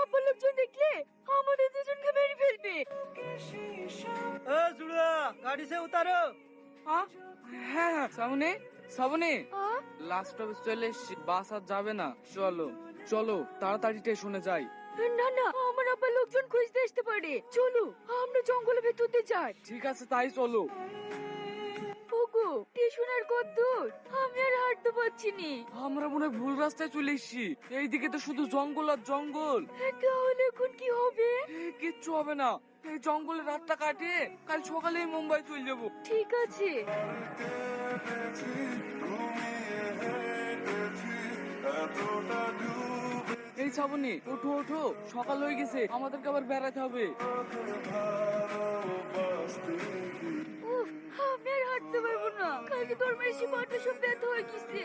আব্বা লোকজন দেখলে আমাদের দুজনকে মেরে ফেলবে। জুড়া গাড়ি সে উতারো। হ্যাঁ হ্যাঁ শ্রাবণী, শ্রাবণী, আহ, লাস্ট স্টপে চলে এসছি, বাস আর যাবে না, চলো চলো তাড়াতাড়ি স্টেশনে যাই। না না, আমার আব্বা লোকজন খুঁজতে আসতে পারে, চলো আমরা জঙ্গলের ভেতরতে যাই। ঠিক আছে তাই চলো। ওগো স্টেশনের কত দূর? আমি আর হাঁটতে পারছি নি। আমরা মনে হয় ভুল রাস্তায় চলে এসছি, এইদিকে তো শুধু জঙ্গল আর জঙ্গল। তাহলে এখন কি হবে? কিচ্ছু হবে না, এই জঙ্গলে রাতটা কাটিয়ে কাল সকালেই মুম্বাই চলে যাবো। ঠিক আছে। এই শ্রাবণী ওঠো ওঠো, সকাল হয়ে গেছে, আমাদেরকে আবার বেড়াতে হবে। উফ, আমি আর হাঁটতে পারবো না, কালকে তোর মেশি পাটা সব ব্যথা হয়ে গেছে।